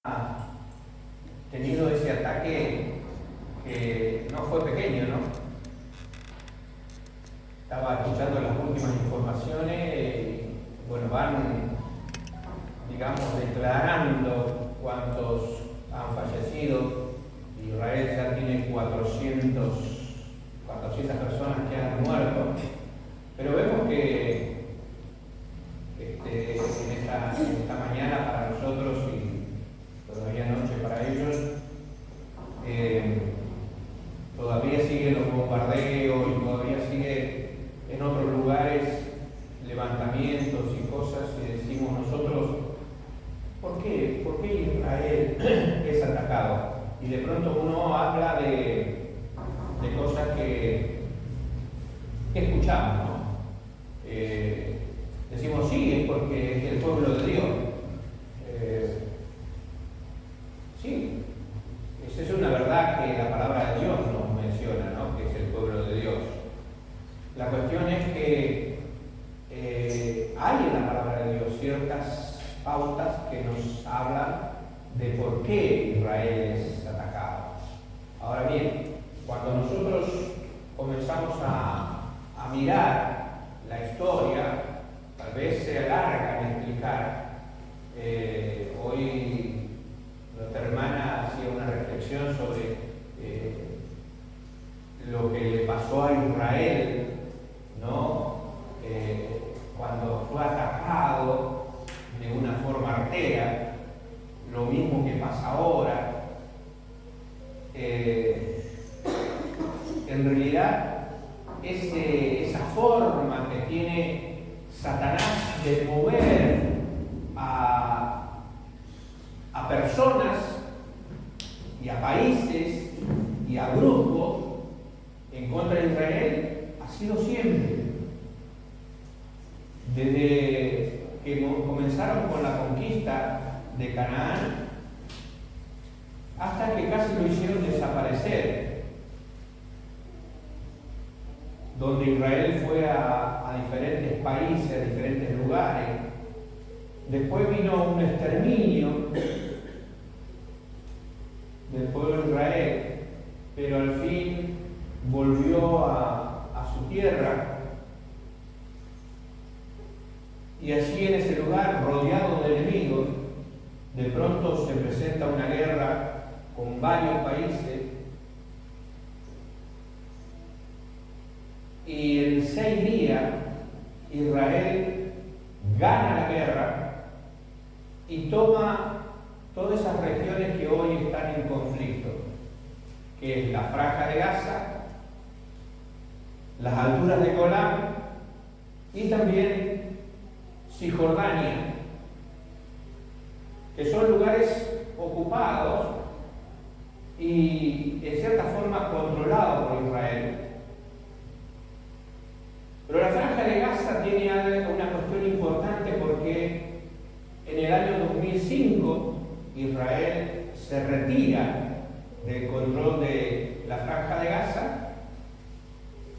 ha tenido ese ataque que no fue pequeño, ¿no? Estaba escuchando las últimas informaciones y, bueno, van, digamos, declarando cuántos han fallecido. Israel ya tiene 400 personas que han muerto, pero vemos que en esta mañana para nosotros y todavía noche para ellos, todavía siguen los bombardeos y todavía sigue en otros lugares levantamientos y cosas, y decimos nosotros, ¿por qué Israel es atacado? Y de pronto uno habla de cosas que escuchamos, ¿no? Decimos sí, es porque es el pueblo de Dios. Sí, esa es una verdad que la palabra de Dios nos menciona, ¿no? Que es el pueblo de Dios. La cuestión es que hay en la palabra de Dios ciertas pautas que nos hablan de por qué Israel es atacado. Ahora bien, cuando nosotros comenzamos a mirar la historia, tal vez se alarga en explicar. Hoy nuestra hermana hacía una reflexión sobre lo que le pasó a Israel, ¿no? Cuando fue atacado de una forma artera, lo mismo que pasa ahora. En realidad, esa forma que tiene Satanás de mover a personas y a países y a grupos en contra de Israel ha sido siempre. Desde que comenzaron con la conquista de Canaán hasta que casi lo hicieron desaparecer, donde Israel fue a diferentes países, a diferentes lugares. Después vino un exterminio del pueblo de Israel, pero al fin volvió a su tierra. Y allí en ese lugar, rodeado de enemigos, de pronto se presenta una guerra con varios países. Y en 6 días Israel gana la guerra y toma todas esas regiones que hoy están en conflicto, que es la Franja de Gaza, las alturas de Golán y también Cisjordania, que son lugares ocupados y en cierta forma controlados por Israel. Pero la Franja de Gaza tiene una cuestión importante porque en el año 2005 Israel se retira del control de la Franja de Gaza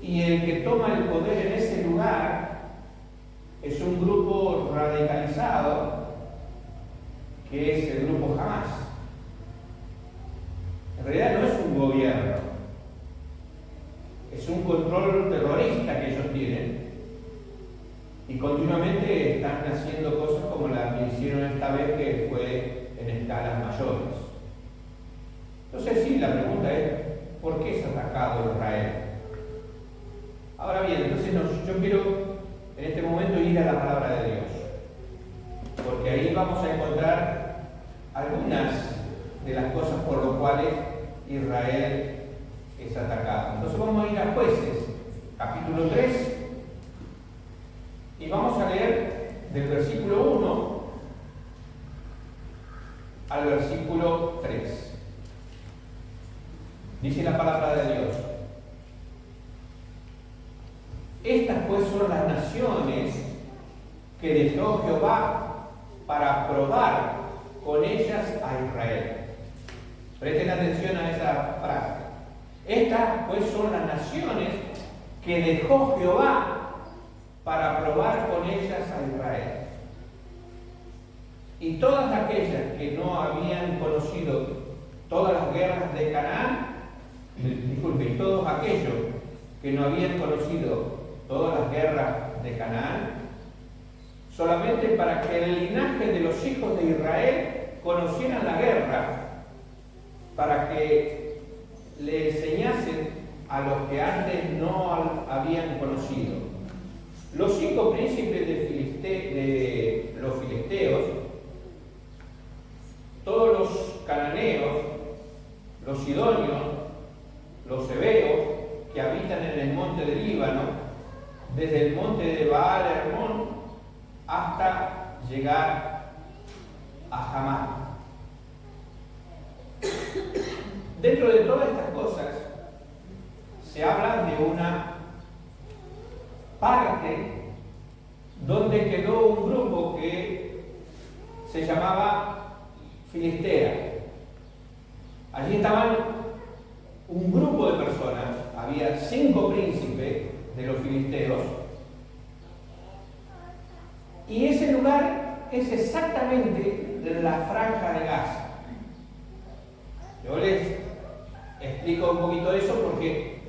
y el que toma el poder en ese lugar es un grupo radicalizado que es el grupo Hamas. En realidad no es un gobierno, es un control terrorista que ellos tienen y continuamente están haciendo cosas como la que hicieron esta vez, que fue en escalas mayores. Entonces sí, la pregunta es, ¿por qué es atacado Israel? Ahora bien, entonces yo quiero en este momento ir a la palabra de Dios, porque ahí vamos a encontrar algunas de las cosas por las cuales Israel es atacado. Entonces vamos a ir a Jueces, capítulo 3, y vamos a leer del versículo 1 al versículo 3. Dice la palabra de Dios: estas pues son las naciones que dejó Jehová para probar con ellas a Israel. Presten atención a esa frase. Estas pues son las naciones que dejó Jehová para probar con ellas a Israel. Y todas aquellas que no habían guerras de Canaán, disculpe, y todos aquellos que no habían conocido todas las guerras de Canaán, solamente para que el linaje de los hijos de Israel conocieran la guerra, para que le enseñasen a los que antes no habían conocido. Los 5 príncipes de los filisteos, todos los cananeos, los sidonios, los heveos que habitan en el monte del Líbano, desde el monte de Baal Hermón hasta llegar a Hamá. Dentro de todas estas cosas se habla de una parte donde quedó un grupo que se llamaba Filistea. Allí estaban un grupo de personas, había 5 príncipes de los filisteos, y ese lugar es exactamente la franja de Gaza. Yo les explico un poquito de eso porque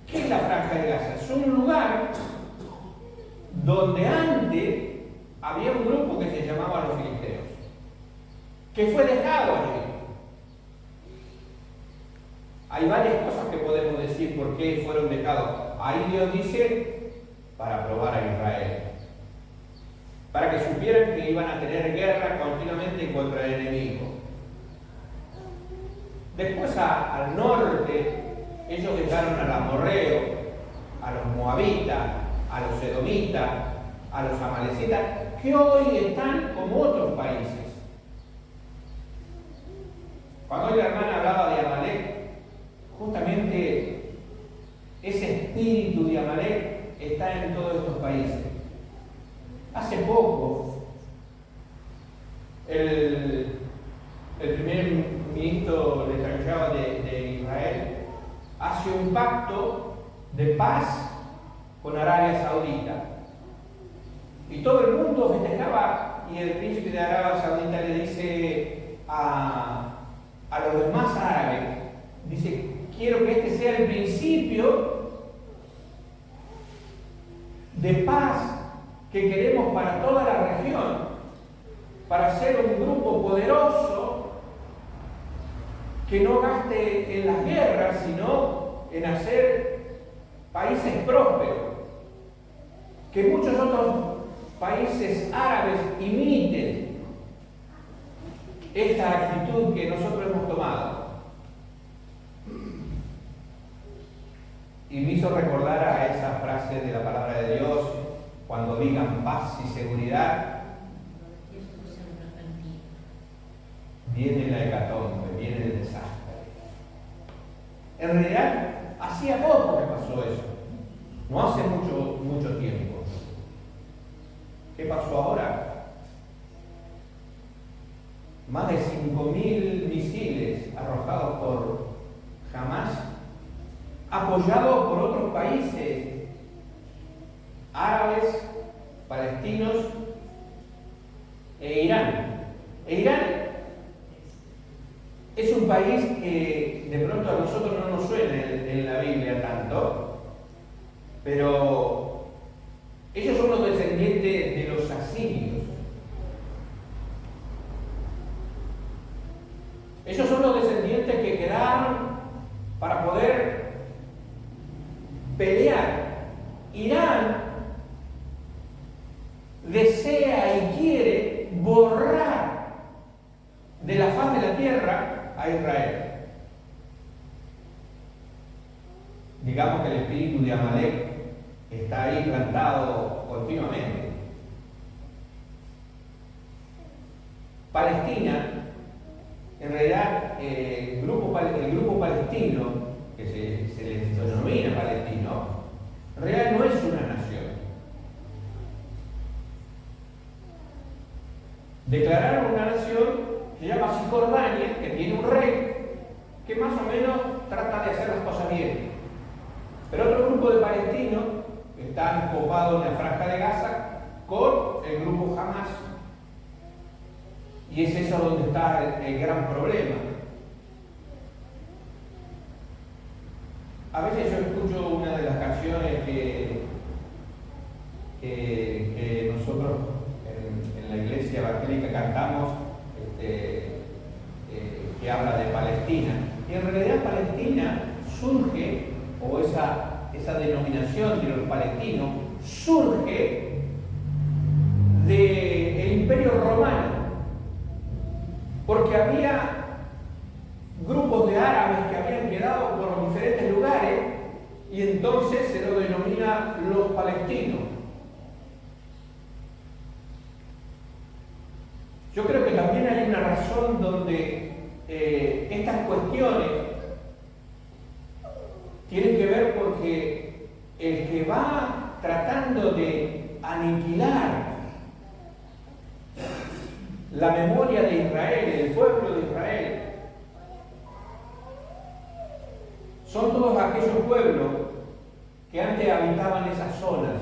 ¿qué es la franja de Gaza? Es un lugar donde antes había un grupo que se llamaba los filisteos, que fue dejado allí. Hay varias cosas que podemos decir por qué fueron dejados. Ahí Dios dice, para probar a Israel, para que supieran que iban a tener guerra continuamente contra el enemigo. Después al norte, ellos dejaron a los amorreos, a los moabitas, a los edomitas, a los amalecitas, que hoy están como otros países. Cuando hoy la hermana hablaba de Amalek, justamente ese espíritu de Amalek está en todos estos países. Hace poco, el primer ministro de Israel hace un pacto de paz con Arabia Saudita. Y todo el mundo festejaba, y el príncipe de Arabia Saudita le dice a los demás árabes, dice, quiero que este sea el principio de paz que queremos para toda la región, para ser un grupo poderoso que no gaste en las guerras, sino en hacer países prósperos, que muchos otros países árabes imiten esta actitud que nosotros hemos tomado. Y me hizo recordar a esa frase de la palabra de Dios, cuando digan paz y seguridad, viene la hecatombe, viene el desastre. En realidad, hacía poco que pasó eso, no hace mucho tiempo. ¿Qué pasó ahora? Más de 5.000 misiles arrojados por Hamás, apoyados por otros países árabes, palestinos e Irán. Irán es un país que de pronto a nosotros no nos suena en la Biblia tanto, pero ellos son los descendientes de los asirios. Ellos son los descendientes que quedaron para poder pelear. Irán desea y quiere borrar de la faz de la tierra a Israel. Digamos que el espíritu de Amalek está ahí plantado continuamente. Palestina, en realidad, el grupo palestino, que se les denomina palestino, en realidad no es una nación. Declararon una nación que se llama Cisjordania, que tiene un rey que más o menos trata de hacer las cosas bien. Pero otro grupo de palestinos están copados en la franja de Gaza con el grupo Hamás. Y es eso donde está el gran problema. A veces yo escucho una de las canciones que nosotros en la iglesia evangélica cantamos, que habla de Palestina. Y en realidad Palestina surge, o esa denominación de los palestinos, surge del Imperio Romano, porque había grupos de árabes que habían quedado por diferentes lugares y entonces se lo denomina los palestinos. Yo creo que también hay una razón donde estas cuestiones tienen que ver porque el que va tratando de aniquilar la memoria de Israel, del pueblo de Israel, son todos aquellos pueblos que antes habitaban esas zonas.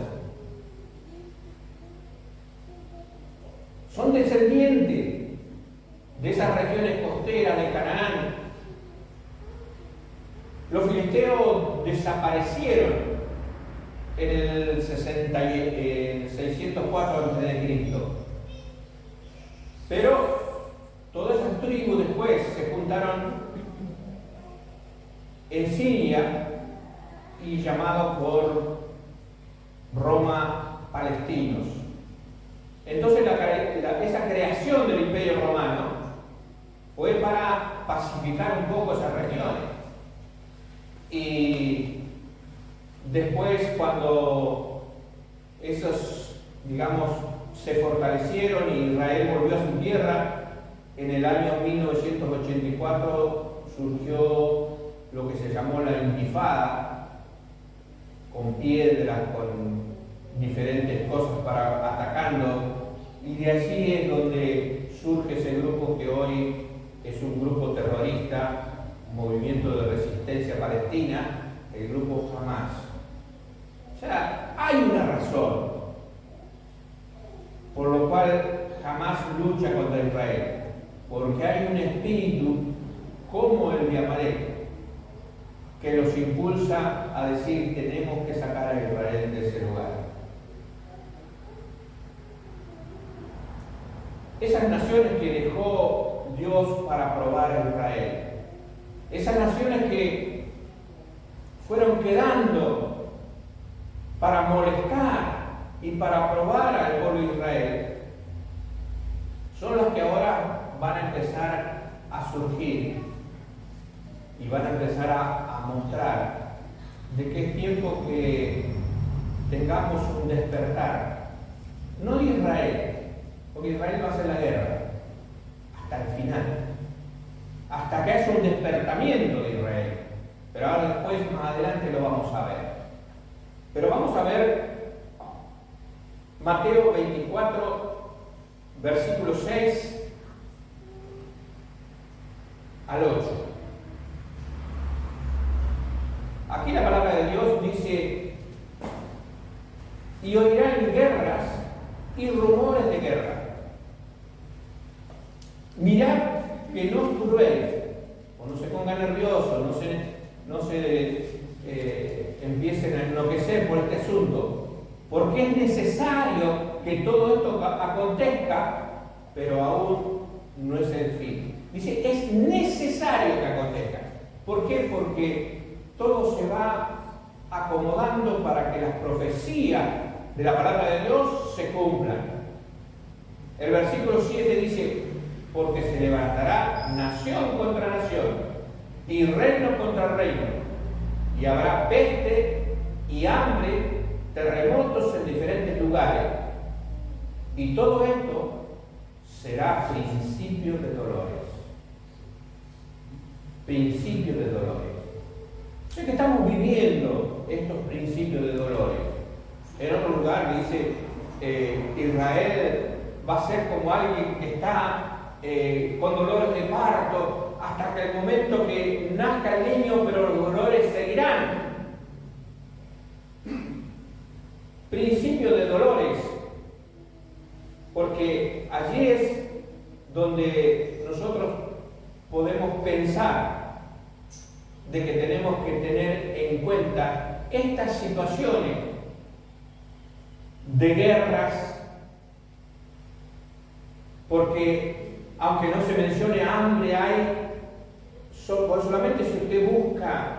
Son descendientes de esas regiones costeras de Canaán. Los filisteos desaparecieron en el 604 a.C. Pero todas esas tribus después se juntaron en Siria y llamados por Roma palestinos. Entonces esa creación del Imperio Romano fue para pacificar un poco esas regiones. Y después, cuando esos, digamos, se fortalecieron y Israel volvió a su tierra, en el año 1984 surgió lo que se llamó la Intifada, con piedras, con diferentes cosas para atacando, y de allí es donde surge ese grupo que hoy es un grupo terrorista, movimiento de resistencia palestina, el grupo Hamas. O sea, hay una razón por lo cual Hamas lucha contra Israel, porque hay un espíritu como el de Amalek que los impulsa a decir: tenemos que sacar a Israel de ese lugar. Esas naciones que dejó Dios para probar a Israel, esas naciones que fueron quedando para molestar y para probar al pueblo de Israel, son las que ahora van a empezar a surgir y van a empezar a mostrar de que es tiempo que tengamos un despertar, no de Israel, porque Israel va a hacer la guerra hasta el final, hasta que haya un despertamiento de Israel. Pero ahora después, más adelante, lo vamos a ver. Pero vamos a ver Mateo 24, versículo 6 al 8. Aquí la palabra de Dios dice: y oirán guerras y rumores de guerra. Mirad que no os turbéis, o no se pongan nerviosos, no se empiecen a enloquecer por este asunto, porque es necesario que todo esto acontezca, pero aún no es el fin. Dice, es necesario que acontezca. ¿Por qué? Porque todo se va acomodando para que las profecías de la palabra de Dios se cumplan. El versículo 7 dice: porque se levantará nación contra nación y reino contra reino, y habrá peste y hambre, terremotos en diferentes lugares, y todo esto será principio de dolores. Principio de dolores. Sé que estamos viviendo estos principios de dolores. En otro lugar dice: Israel va a ser como alguien que está con dolores de parto hasta que el momento que nazca el niño, pero los dolores seguirán. Principio de dolores, porque allí es donde nosotros podemos pensar de que tenemos que tener en cuenta estas situaciones de guerras, porque aunque no se mencione hambre, hay solamente si usted busca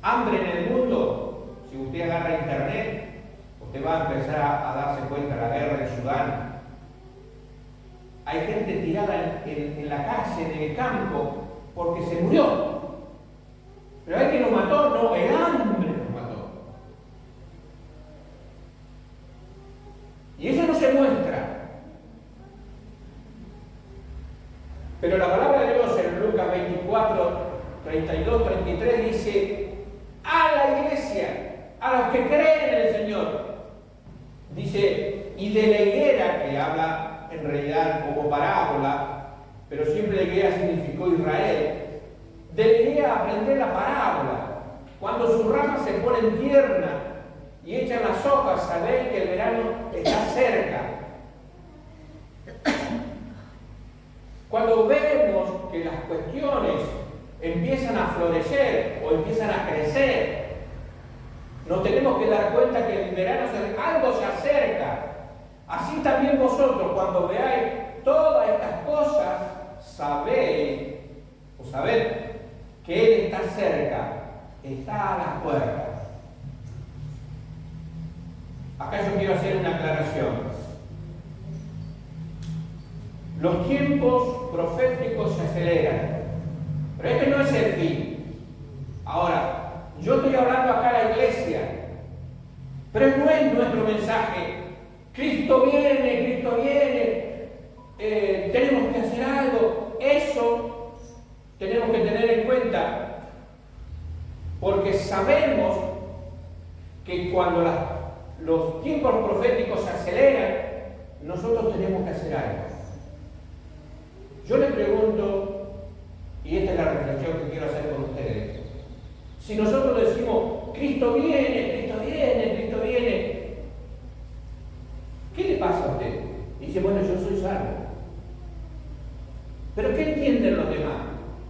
hambre en el mundo, si usted agarra internet, usted va a empezar a darse cuenta de la guerra en Sudán. Hay gente tirada en la calle, en el campo, porque se murió. Pero hay que lo mató, no, el hambre lo mató. Y eso no se muestra. Pero la palabra de Dios en Lucas 24, 32, 33 dice: a la iglesia, a los que creen en el Señor. Dice, y de la higuera, que habla en realidad como parábola, pero siempre la higuera significó Israel. De la higuera aprender la parábola. Cuando sus ramas se ponen tiernas y echan las hojas, sabéis que el verano está cerca. Cuando vemos que las cuestiones empiezan a florecer o empiezan a crecer, nos tenemos que dar cuenta que el verano algo se acerca. Así también vosotros, cuando veáis todas estas cosas, sabed que Él está cerca, está a las puertas. Acá yo quiero hacer una aclaración. Los tiempos proféticos se aceleran, pero este no es el fin. Ahora, yo estoy hablando acá a la iglesia, pero no es nuestro mensaje. Cristo viene, tenemos que hacer algo. Eso tenemos que tener en cuenta, porque sabemos que cuando los tiempos proféticos se aceleran, nosotros tenemos que hacer algo. Yo le pregunto, y esta es la reflexión que quiero hacer con ustedes: si nosotros decimos, Cristo viene, ¿qué le pasa a usted? Dice, bueno, yo soy salvo. ¿Pero qué entienden los demás?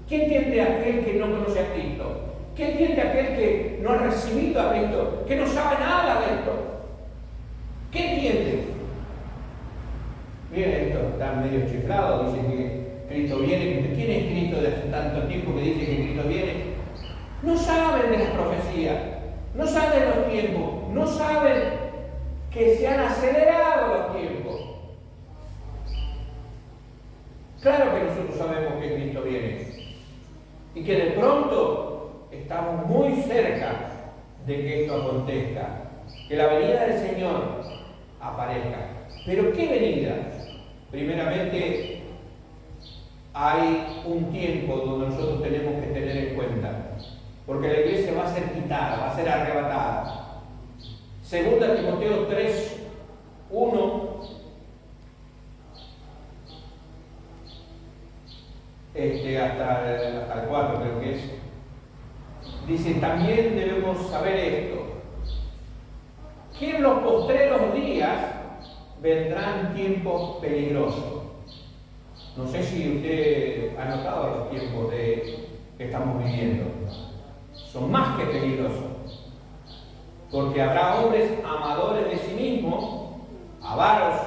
¿Qué entiende aquel que no conoce a Cristo? ¿Qué entiende aquel que no ha recibido a Cristo? Que no sabe nada de esto. ¿Qué entiende? Miren, esto está medio chiflado, dicen que Cristo viene. ¿Quién es Cristo de hace tanto tiempo que dice que Cristo viene? No saben de las profecías, no saben de los tiempos, no saben que se han acelerado los tiempos. Claro que nosotros sabemos que Cristo viene y que de pronto estamos muy cerca de que esto acontezca, que la venida del Señor aparezca. ¿Pero qué venida? Primeramente, hay un tiempo donde nosotros tenemos que tener en cuenta, porque la iglesia va a ser quitada, va a ser arrebatada. Segunda Timoteo 3, 1 hasta el 4 creo que es. Dice, también debemos saber esto, que en los postreros días vendrán tiempos peligrosos. No sé si usted ha notado los tiempos que estamos viviendo. Son más que peligrosos, porque habrá hombres amadores de sí mismos, avaros,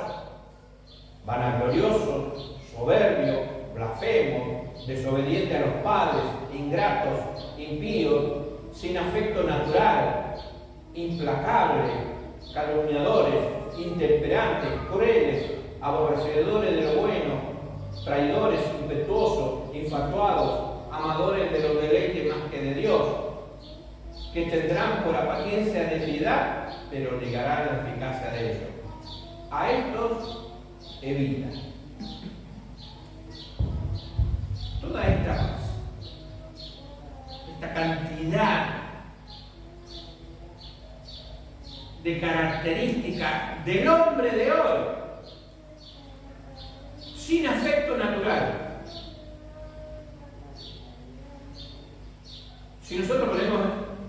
vanagloriosos, soberbios, blasfemos, desobedientes a los padres, ingratos, impíos, sin afecto natural, implacables, calumniadores, intemperantes, crueles, aborrecedores de lo bueno, traidores, impetuosos, infatuados, amadores de los deleites más que de Dios, que tendrán por apariencia debilidad, pero negarán la eficacia de ellos. A estos evita. Toda esta cantidad de características del hombre de hoy, sin afecto natural. Si nosotros ponemos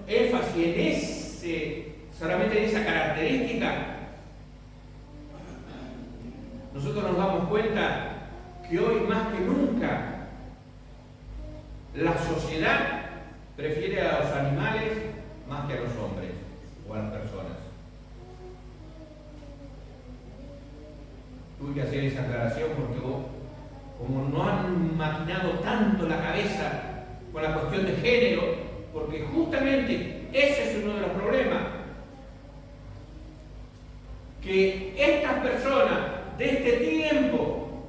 énfasis solamente en esa característica, nosotros nos damos cuenta que hoy más que nunca La sociedad prefiere a los animales más que a los hombres o a las personas. Tuve que hacer esa aclaración porque como no han maquinado tanto la cabeza con la cuestión de género, porque justamente ese es uno de los problemas, que estas personas de este tiempo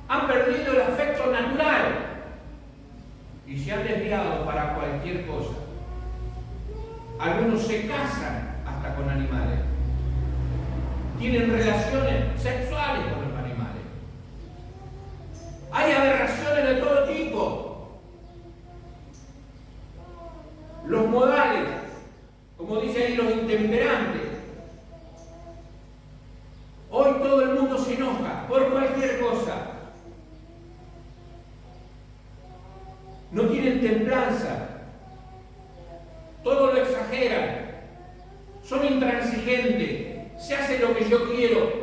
han perdido el afecto natural y se han desviado para cualquier cosa. Algunos se casan hasta con animales, tienen relaciones sexuales con los animales. Hay aberraciones de todo tipo. Los modales, como dice ahí, los intemperantes. Hoy todo el mundo se enoja por cualquier cosa. No tienen templanza. Todo lo exageran. Son intransigentes. Se hace lo que yo quiero.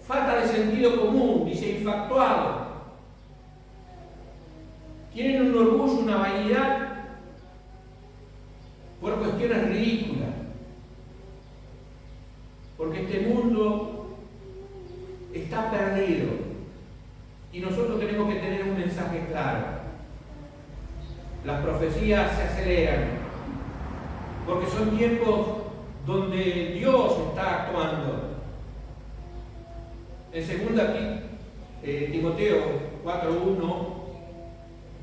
Falta de sentido común, dice infactuado. Tienen un orgullo, una vanidad por cuestiones ridículas. Porque este mundo está perdido y nosotros tenemos que tener un mensaje claro. Las profecías se aceleran porque son tiempos donde Dios está actuando. En 2 Timoteo 4:1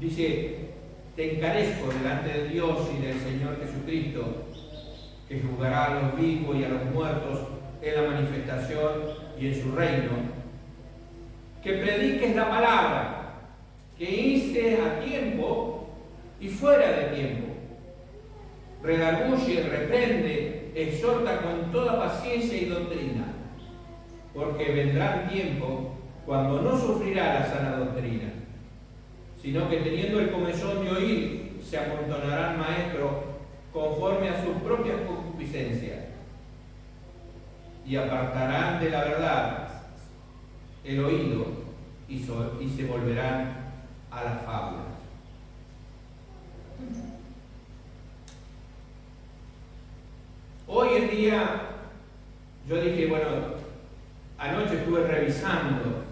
dice: te encarezco delante de Dios y del Señor Jesucristo, que juzgará a los vivos y a los muertos en la manifestación y en su reino, que prediques la palabra, que instes a tiempo y fuera de tiempo, redarguye, reprende, exhorta con toda paciencia y doctrina, porque vendrán tiempos cuando no sufrirá la sana doctrina, sino que teniendo el comezón de oír, se amontonarán maestros conforme a sus propias concupiscencias, y apartarán de la verdad el oído y se volverán a las fábulas. Hoy en día, yo dije, bueno, anoche estuve revisando,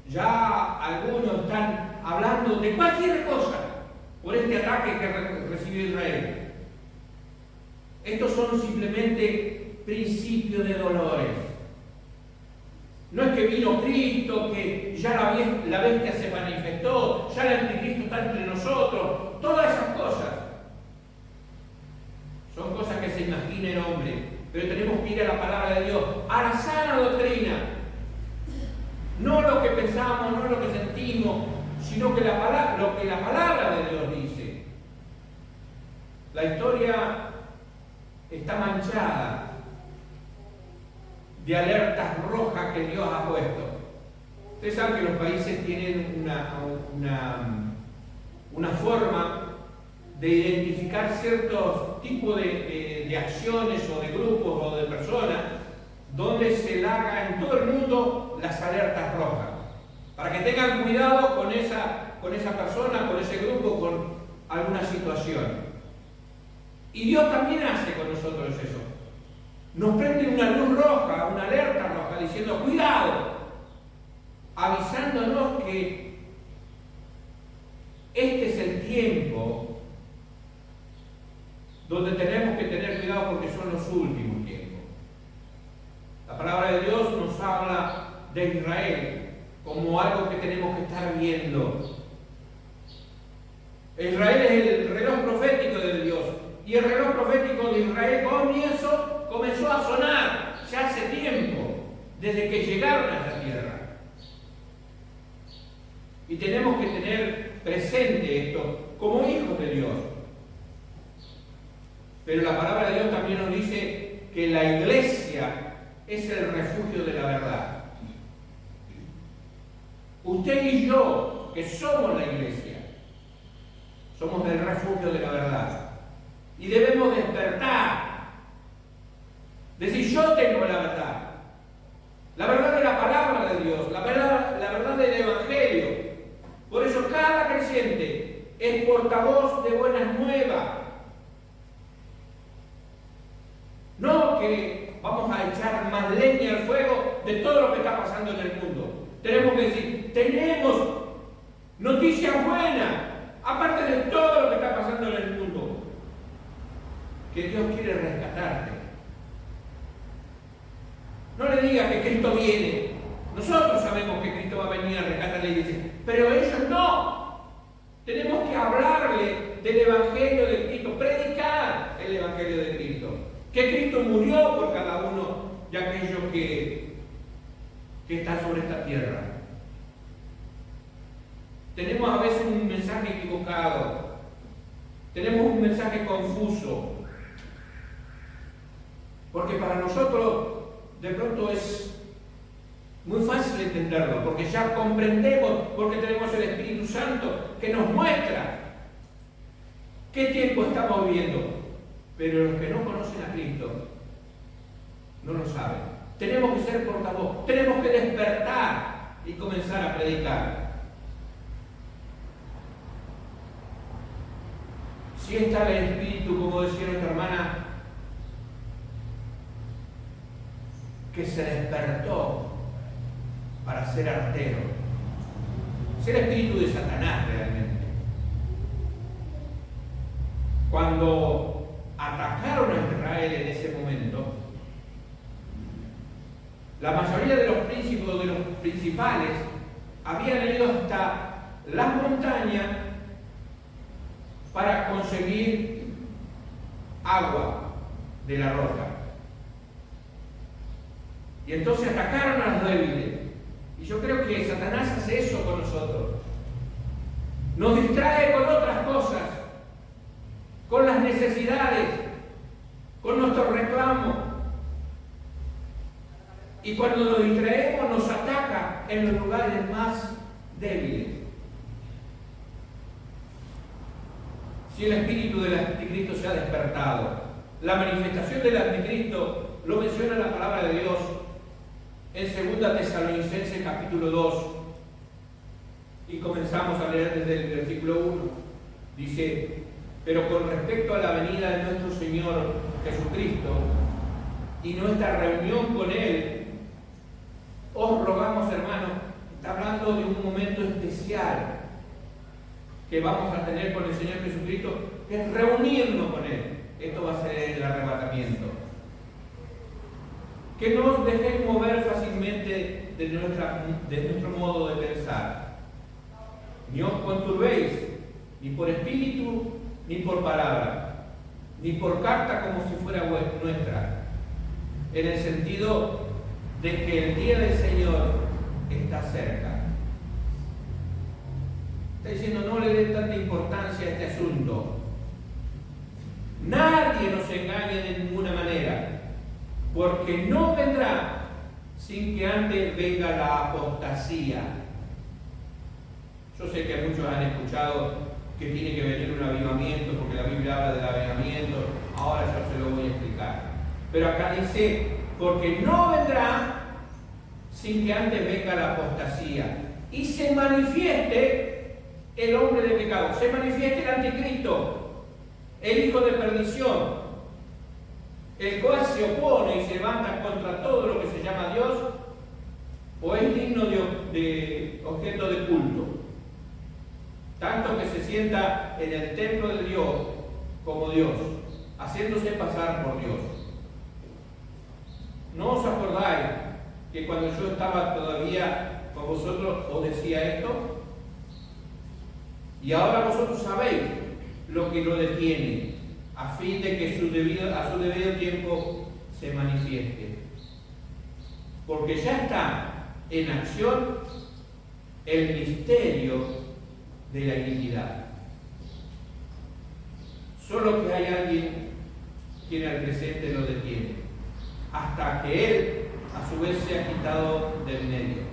ya algunos están hablando de cualquier cosa por este ataque que recibió Israel. Estos son simplemente principios de dolores. No es que vino Cristo, que ya la bestia se manifestó, ya el anticristo está entre nosotros, todas esas cosas. Son cosas que se imagina el hombre, pero tenemos que ir a la palabra de Dios, a la sana doctrina. No lo que pensamos, no lo que sentimos, sino que lo que la palabra de Dios dice. La historia está manchada de alertas rojas que Dios ha puesto. Ustedes saben que los países tienen una forma de identificar ciertos tipos de acciones o de grupos o de personas donde se larga en todo el mundo las alertas rojas, para que tengan cuidado con esa persona, con ese grupo, con alguna situación. Y Dios también hace con nosotros eso. Nos prende una luz roja, una alerta roja, diciendo cuidado, avisándonos que este es el tiempo donde tenemos que tener cuidado porque son los últimos tiempos. La palabra de Dios nos habla de Israel como algo que tenemos que estar viendo. Israel es el reloj profético de Dios, y el reloj profético de Israel comenzó a sonar ya hace tiempo, desde que llegaron a esta tierra. Y tenemos que tener presente esto como hijos de Dios. Pero la palabra de Dios también nos dice que la iglesia es el refugio de la verdad. Usted y yo, que somos la iglesia, somos el refugio de la verdad. Y debemos despertar. Decir, yo tengo la verdad de la palabra de Dios, la verdad del Evangelio. Por eso otra voz de buenas nuevas. No que vamos a echar más leña al fuego de todo lo que está pasando en el mundo. Tenemos que decir, tenemos noticias buenas, aparte de todo lo que está pasando en el mundo, que Dios quiere rescatarte. No le digas que Cristo viene. Nosotros sabemos que Cristo va a venir a rescatar la iglesia, pero ellos no. Tenemos que hablarle del Evangelio de Cristo, predicar el Evangelio de Cristo. Que Cristo murió por cada uno de aquellos que están sobre esta tierra. Tenemos a veces un mensaje equivocado. Tenemos un mensaje confuso. Porque para nosotros de pronto es muy fácil entenderlo, porque ya comprendemos, porque tenemos el Espíritu Santo que nos muestra qué tiempo estamos viviendo. Pero los que no conocen a Cristo no lo saben. Tenemos que ser portavoz, tenemos que despertar y comenzar a predicar. Si está el Espíritu, como decía nuestra hermana, que se despertó para ser artero, es el espíritu de Satanás realmente. Cuando atacaron a Israel en ese momento, la mayoría de los príncipes, de los principales, habían ido hasta las montañas para conseguir agua de la roca. Y entonces atacaron a los débiles. Y yo creo que Satanás hace eso con nosotros. Nos distrae con otras cosas, con las necesidades, con nuestros reclamos. Y cuando nos distraemos nos ataca en los lugares más débiles. Si el espíritu del anticristo se ha despertado, la manifestación del anticristo lo menciona la palabra de Dios en 2 Tesalonicenses capítulo 2, y comenzamos a leer desde el versículo 1. Dice: pero con respecto a la venida de nuestro Señor Jesucristo y nuestra reunión con Él, os rogamos, hermanos, está hablando de un momento especial que vamos a tener con el Señor Jesucristo, que es reunirnos con Él. Esto va a ser el arrebatamiento. Que no os dejéis mover fácilmente de nuestro modo de pensar. Ni os conturbéis, ni por espíritu, ni por palabra, ni por carta como si fuera nuestra, en el sentido de que el día del Señor está cerca. Está diciendo, no le den tanta importancia a este asunto. Nadie nos engañe de ninguna manera, porque no vendrá sin que antes venga la apostasía. Yo sé que muchos han escuchado que tiene que venir un avivamiento, porque la Biblia habla del avivamiento. Ahora yo se lo voy a explicar. Pero acá dice, porque no vendrá sin que antes venga la apostasía y se manifieste el hombre de pecado, se manifieste el anticristo, el hijo de perdición, el cual se opone y se levanta contra todo lo que se llama Dios o es digno de objeto de culto, tanto que se sienta en el templo de Dios como Dios, haciéndose pasar por Dios. ¿No os acordáis que cuando yo estaba todavía con vosotros os decía esto? Y ahora vosotros sabéis lo que lo detiene, a fin de que a su debido tiempo se manifieste. Porque ya está en acción el misterio de la iniquidad. Solo que hay alguien quien al presente lo detiene, hasta que él a su vez se ha quitado del medio.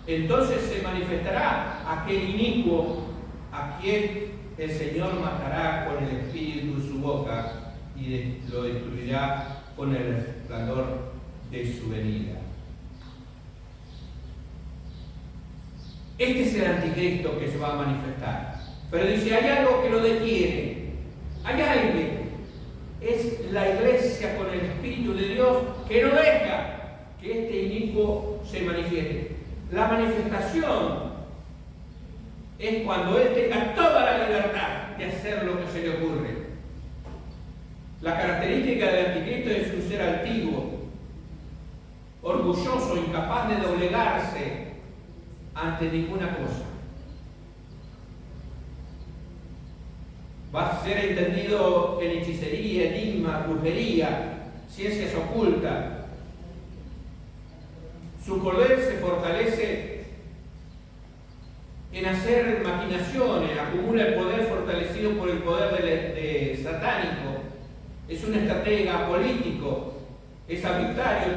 Entonces se manifestará aquel inicuo a quien el Señor matará con el espíritu de su boca y lo destruirá con el resplandor de su venida. Este es el anticristo que se va a manifestar. Pero dice, hay algo que lo detiene. Hay alguien. Es la iglesia con el Espíritu de Dios que no deja que este inicuo se manifieste. La manifestación es cuando Él tenga toda la libertad de hacer lo que se le ocurre. La característica del anticristo es un ser altivo, orgulloso, incapaz de doblegarse ante ninguna cosa. Va a ser entendido en hechicería, enigma, brujería, ciencias ocultas. Su poder se fortalece en hacer maquinaciones, acumula el poder fortalecido por el poder de satánico. Es un estratega político, es arbitrario,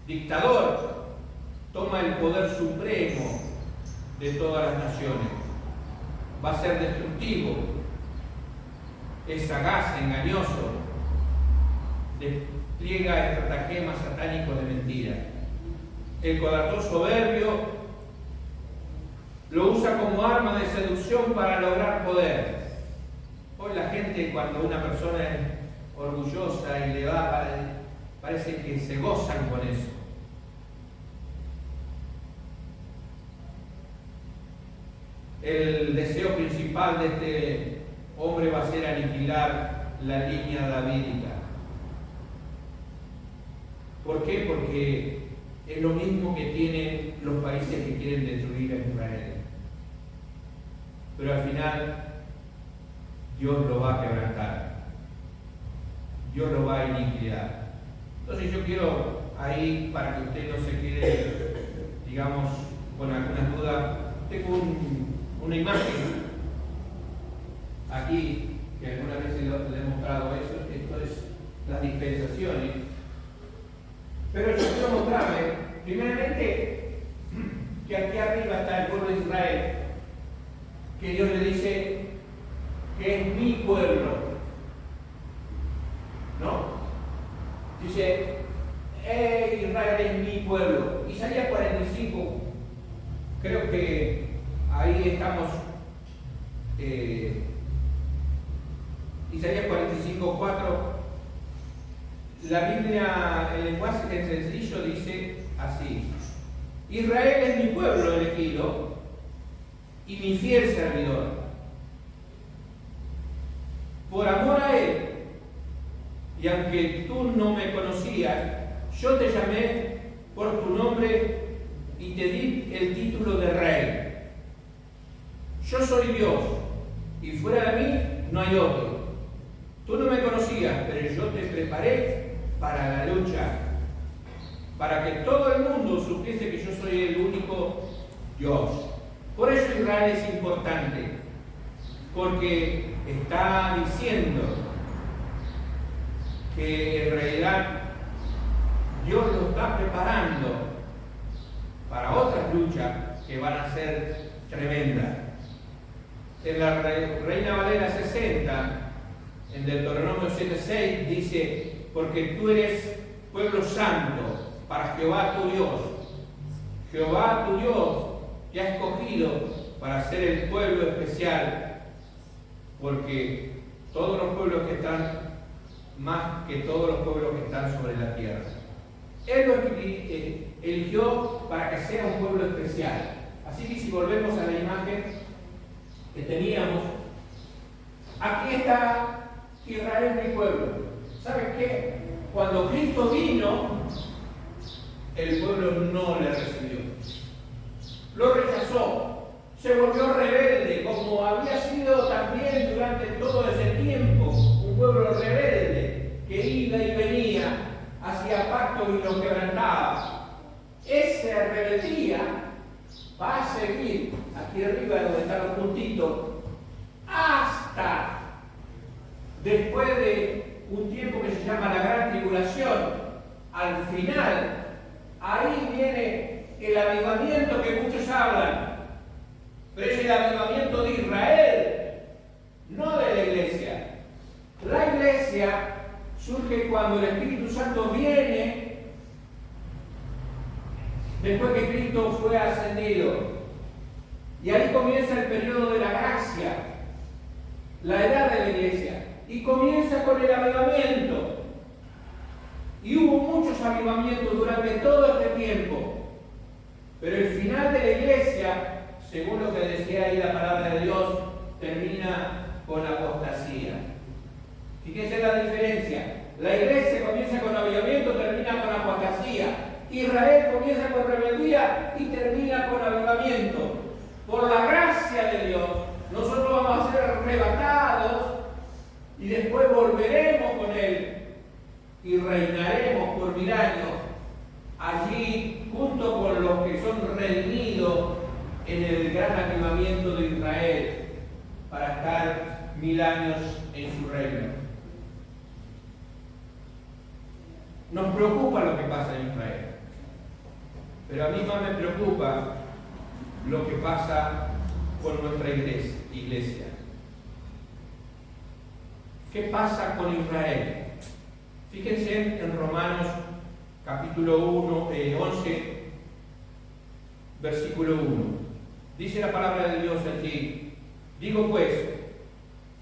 dictador, toma el poder supremo de todas las naciones. Va a ser destructivo, es sagaz, engañoso, despliega estratagemas satánicos de mentira. El corazón soberbio lo usa como arma de seducción para lograr poder. Hoy la gente, cuando una persona es orgullosa y le va, parece que se gozan con eso. El deseo principal de este hombre va a ser aniquilar la línea davídica. ¿Por qué? Porque es lo mismo que tienen los países que quieren destruir a Israel. Pero al final Dios lo va a quebrantar. Dios lo va a aniquilar. Entonces yo quiero ahí, para que usted no se quede, digamos, con algunas dudas, tengo una imagen aquí, que algunas veces le he mostrado eso. Esto es las dispensaciones. Pero yo quiero mostrarle, primeramente, que aquí arriba está el pueblo de Israel, que Dios le dice que es mi pueblo, ¿no? Dice, Israel es mi pueblo. Isaías 45, creo que ahí estamos, Isaías 45, 4. La Biblia, el lenguaje sencillo, dice así: Israel es mi pueblo elegido y mi fiel servidor. Por amor a Él, y aunque tú no me conocías, yo te llamé por tu nombre y te di el título de rey. Yo soy Dios, y fuera de mí no hay otro. Tú no me conocías, pero yo te preparé para la lucha, para que todo el mundo supiese que yo soy el único Dios. Por eso Israel es importante, porque está diciendo que en realidad Dios lo está preparando para otras luchas que van a ser tremendas. En la Reina Valera 60, en Deuteronomio 7:6, dice: porque tú eres pueblo santo para Jehová tu Dios. Jehová tu Dios te ha escogido para ser el pueblo especial, porque todos los pueblos que están, más que todos los pueblos que están sobre la tierra, Él lo eligió para que sea un pueblo especial. Así que si volvemos a la imagen que teníamos, aquí está Israel, mi pueblo. ¿Saben qué? Cuando Cristo vino, el pueblo no le recibió. Lo rechazó. Se volvió rebelde, como había sido también durante todo ese tiempo. Un pueblo rebelde que iba y venía, hacía pactos y lo quebrantaba. Esa rebeldía va a seguir aquí arriba, donde están los puntitos, hasta después de un tiempo que se llama la Gran Tribulación. Al final, ahí viene el avivamiento que muchos hablan, pero es el avivamiento de Israel, no de la iglesia. La iglesia surge cuando el Espíritu Santo viene después que Cristo fue ascendido, y ahí comienza el periodo de la gracia. la edad de la iglesia, y comienza con el avivamiento. Y hubo muchos avivamientos durante todo este tiempo. Pero el final de la iglesia, según lo que decía ahí la palabra de Dios, termina con la apostasía. Fíjense la diferencia. La iglesia comienza con avivamiento, termina con apostasía. Israel comienza con rebeldía y termina con avivamiento. Por la gracia de Dios, nosotros vamos a ser arrebatados y después volveremos con Él y reinaremos por 1000 años allí junto con los que son redimidos en el gran avivamiento de Israel para estar 1000 años en su reino. Nos preocupa lo que pasa en Israel, pero a mí más me preocupa lo que pasa con nuestra iglesia. ¿Qué pasa con Israel? Fíjense en Romanos capítulo 11, versículo 1. Dice la palabra de Dios allí: digo pues,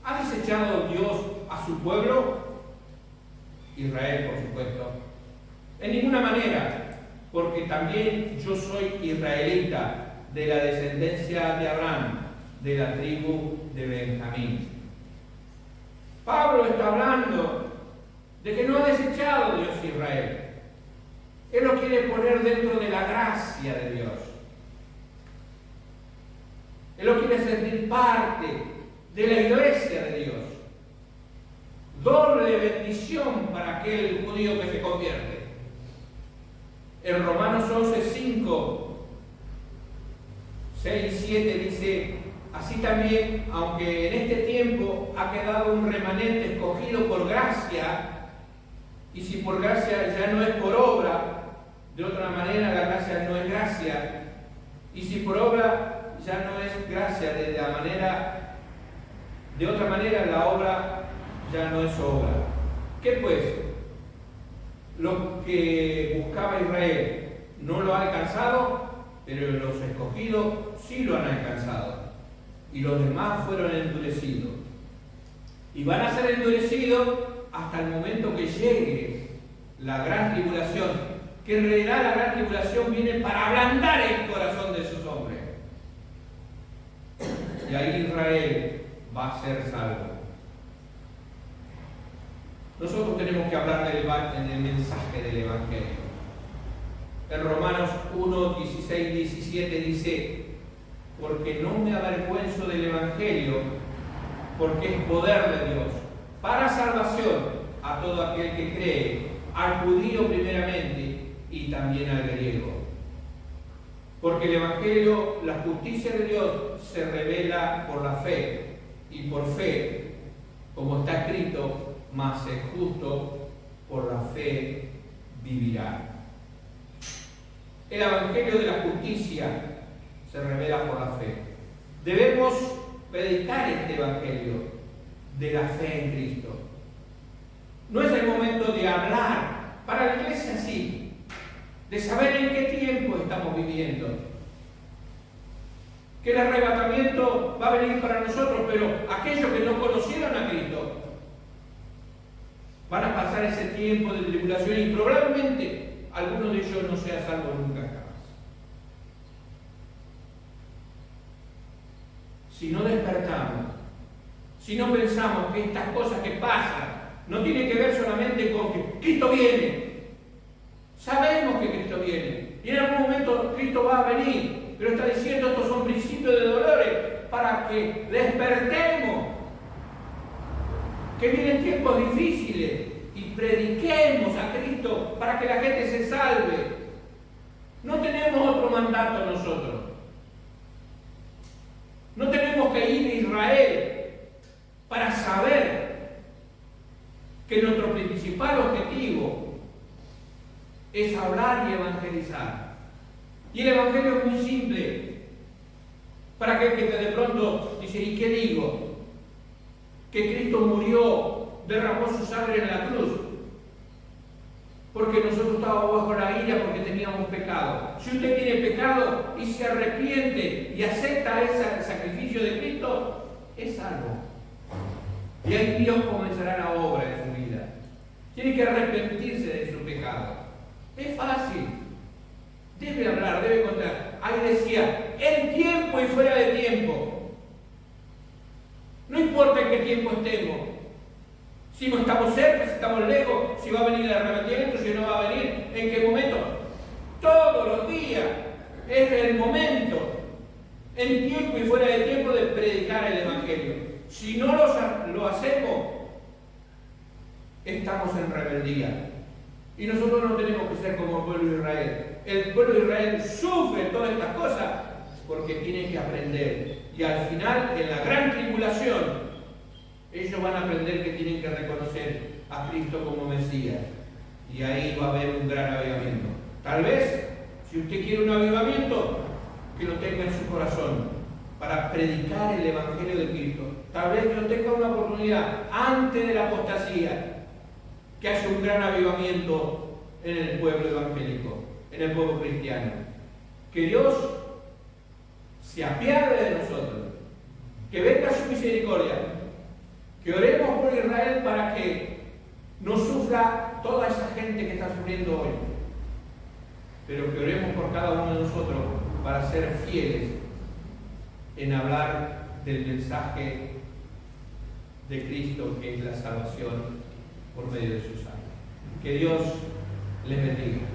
¿ha desechado Dios a su pueblo? Israel, por supuesto. En ninguna manera, porque también yo soy israelita, de la descendencia de Abraham, de la tribu de Benjamín. Pablo está hablando de que no ha desechado Dios a Israel. Él lo quiere poner dentro de la gracia de Dios. Él lo quiere sentir parte de la iglesia de Dios. Doble bendición para aquel judío que se convierte. En Romanos 11, 5, 6 y 7 dice: así también, aunque en este tiempo ha quedado un remanente escogido por gracia, y si por gracia ya no es por obra, de otra manera la gracia no es gracia, y si por obra ya no es gracia, de otra manera la obra ya no es obra. ¿Qué pues? Lo que buscaba Israel no lo ha alcanzado, pero los escogidos sí lo han alcanzado, y los demás fueron endurecidos. Y van a ser endurecidos hasta el momento que llegue la gran tribulación, que en realidad la gran tribulación viene para ablandar el corazón de esos hombres. Y ahí Israel va a ser salvo. Nosotros tenemos que hablar en el mensaje del Evangelio. En Romanos 1, 16, 17 dice: porque no me avergüenzo del Evangelio, porque es poder de Dios para salvación a todo aquel que cree, al judío primeramente y también al griego. Porque el Evangelio, la justicia de Dios, se revela por la fe, y por fe, como está escrito, mas el justo por la fe vivirá. El Evangelio de la justicia se revela por la fe. Debemos predicar este Evangelio de la fe en Cristo. No es el momento de hablar, para la iglesia sí, de saber en qué tiempo estamos viviendo. Que el arrebatamiento va a venir para nosotros, pero aquellos que no conocieron a Cristo van a pasar ese tiempo de tribulación y probablemente alguno de ellos no sea salvo nunca jamás. Si no despertamos, si no pensamos que estas cosas que pasan no tienen que ver solamente con que Cristo viene. Sabemos que Cristo viene y en algún momento Cristo va a venir, pero está diciendo: estos son principios de dolores para que despertemos, que vienen tiempos difíciles y prediquemos a Cristo para que la gente se salve. No tenemos otro mandato nosotros. No tenemos que ir a Israel para saber que nuestro principal objetivo es hablar y evangelizar. Y el evangelio es muy simple. Para aquel que de pronto dice: ¿y qué digo? Que Cristo murió, derramó su sangre en la cruz, porque nosotros estábamos bajo la ira porque teníamos pecado. Si usted tiene pecado y se arrepiente y acepta ese sacrificio de Cristo, es salvo. Y ahí Dios comenzará la obra en su vida. Tiene que arrepentirse de su pecado. Es fácil. Debe hablar, debe contar. Ahí decía, en tiempo y fuera de tiempo. No importa en qué tiempo estemos. Si no estamos cerca, si estamos lejos, si va a venir el arrepentimiento, si no va a venir, en qué momento. Todos los días es el momento, en tiempo y fuera de tiempo, de predicar el Evangelio. Si no lo hacemos, estamos en rebeldía. Y nosotros no tenemos que ser como el pueblo de Israel. El pueblo de Israel sufre todas estas cosas porque tiene que aprender. Y al final, en la gran tribulación, ellos van a aprender que tienen que reconocer a Cristo como Mesías. Y ahí va a haber un gran avivamiento. Tal vez, si usted quiere un avivamiento, que lo tenga en su corazón para predicar el Evangelio de Cristo. Tal vez que no tenga una oportunidad antes de la apostasía, que haya un gran avivamiento en el pueblo evangélico, en el pueblo cristiano. Que Dios se apiade de nosotros, que venga su misericordia, que oremos por Israel para que no sufra toda esa gente que está sufriendo hoy, pero que oremos por cada uno de nosotros para ser fieles en hablar del mensaje de Cristo, que es la salvación por medio de su sangre. Que Dios les bendiga.